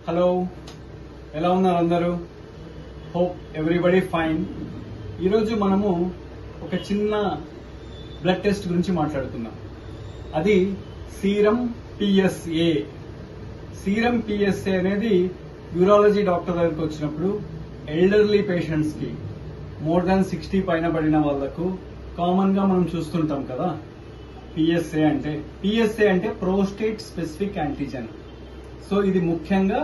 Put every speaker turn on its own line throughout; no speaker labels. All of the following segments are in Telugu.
హలో, ఎలా ఉన్నారు అందరూ? Hope everybody fine. ఈరోజు మనము ఒక చిన్న బ్లడ్ టెస్ట్ గురించి మాట్లాడుతున్నాం. అది సీరం పిఎస్ఏ. సీరం పిఎస్ఏ అనేది యూరాలజీ డాక్టర్ దగ్గరికి వచ్చినప్పుడు ఎల్డర్లీ పేషెంట్స్ కి మోర్ దాన్ 60 పైన పడిన వాళ్లకు కామన్ గా మనం చూస్తుంటాం కదా. పిఎస్ఏ అంటే ప్రోస్టేట్ స్పెసిఫిక్ యాంటీజెన్. సో ఇది ముఖ్యంగా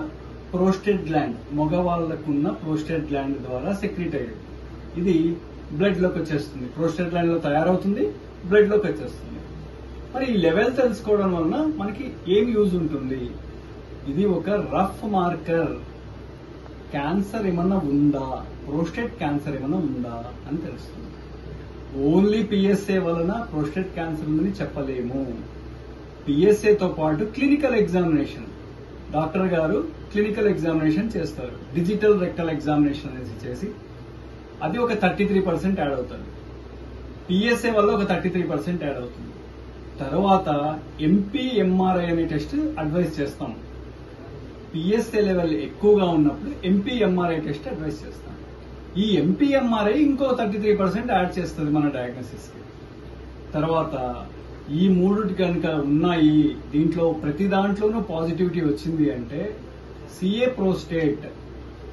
ప్రోస్టేట్ గ్లాండ్, మగవాళ్లకున్న ప్రోస్టేట్ గ్లాండ్ ద్వారా సెక్రీట్ అయ్యేది. ఇది బ్లడ్ లోకి వచ్చేస్తుంది, ప్రోస్టేట్ గ్లాండ్ లో తయారవుతుంది, బ్లడ్ లోకి వచ్చేస్తుంది. మరి ఈ లెవెల్ తెలుసుకోవడం వలన మనకి ఏం యూజ్ ఉంటుంది? ఇది ఒక రఫ్ మార్కర్. క్యాన్సర్ ఏమన్నా ఉందా, ప్రోస్టేట్ క్యాన్సర్ ఏమన్నా ఉందా అని తెలుస్తుంది. ఓన్లీ పిఎస్ఏ వలన ప్రోస్టేట్ క్యాన్సర్ ఉందని చెప్పలేము. పిఎస్ఏతో పాటు క్లినికల్ ఎగ్జామినేషన్, డాక్టర్ గారు క్లినికల్ ఎగ్జామినేషన్ చేస్తారు. డిజిటల్ రెక్టల్ ఎగ్జామినేషన్ అనేసి చేసి అది ఒక 33% యాడ్ అవుతుంది. పిఎస్ఏ వల్ల ఒక 33% యాడ్ అవుతుంది. తర్వాత ఎంపీఎంఆర్ఐ అనే టెస్ట్ అడ్వైజ్ చేస్తాం. పిఎస్ఏ లెవెల్ ఎక్కువగా ఉన్నప్పుడు ఎంపీఎంఆర్ఐ టెస్ట్ అడ్వైజ్ చేస్తాం. ఈ ఎంపీఎంఆర్ఐ ఇంకో 33% యాడ్ చేస్తుంది మన డయాగ్నోసిస్ కి. తర్వాత ఈ మూడు కనుక ఉన్నాయి, దీంట్లో ప్రతి దాంట్లోనూ పాజిటివిటీ వచ్చింది అంటే సిఏ ప్రోస్టేట్,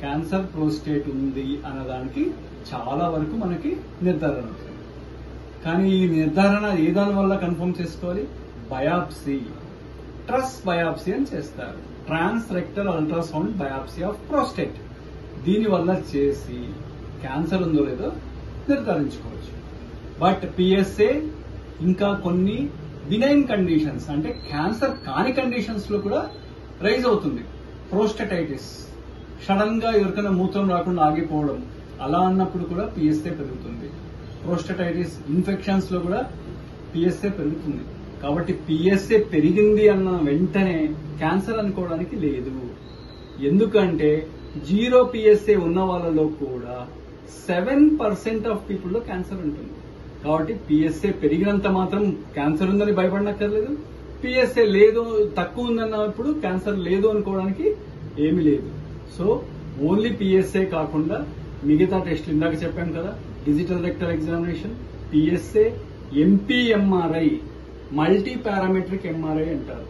క్యాన్సర్ ప్రోస్టేట్ ఉంది అన్నదానికి చాలా వరకు మనకి నిర్ధారణ అవుతుంది. కానీ ఈ నిర్ధారణ ఏ దాని వల్ల కన్ఫర్మ్ చేసుకోవాలి? బయాప్సీ, ట్రస్ బయాప్సీ అని చేస్తారు. Trans rectal ultrasound biopsy of prostate. దీని వల్ల చేసి క్యాన్సర్ ఉందో లేదో నిర్ధారించుకోవచ్చు. బట్ పిఎస్ఏ ఇంకా కొన్ని బినైన్ కండిషన్స్, అంటే క్యాన్సర్ కాని కండిషన్స్ లో కూడా రైజ్ అవుతుంది. ప్రోస్టటైటిస్, సడన్ గా ఎవరికైనా మూత్రం రాకుండా ఆగిపోవడం, అలా అన్నప్పుడు కూడా పిఎస్ఏ పెరుగుతుంది. ప్రోస్టటైటిస్ ఇన్ఫెక్షన్స్ లో కూడా పిఎస్ఏ పెరుగుతుంది. కాబట్టి పిఎస్ఏ పెరిగింది అన్న వెంటనే క్యాన్సర్ అనుకోవడానికి లేదు. ఎందుకంటే 0 పిఎస్ఏ ఉన్న వాళ్ళలో కూడా 7% ఆఫ్ పీపుల్ లో క్యాన్సర్ ఉంటుంది. కాబట్టి పిఎస్ఏ పెరిగినంత మాత్రం క్యాన్సర్ ఉందని భయపడనక్కర్లేదు. పిఎస్ఏ లేదు, తక్కువ ఉందన్నప్పుడు క్యాన్సర్ లేదు అనుకోవడానికి ఏమీ లేదు. సో ఓన్లీ పిఎస్ఏ కాకుండా మిగతా టెస్ట్లు ఇందాక చెప్పాం కదా, digital rectal examination, PSA, MPMRI, multi parametric MRI అంటారు,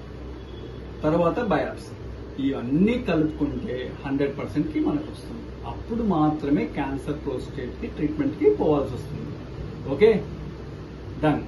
తర్వాత బయాప్సీ, ఇవన్నీ కలుపుకుంటే 100% కి మనకు వస్తుంది. అప్పుడు మాత్రమే క్యాన్సర్ ప్రోస్టేట్ కి ట్రీట్మెంట్ కి పోవాల్సి వస్తుంది. Okay, done.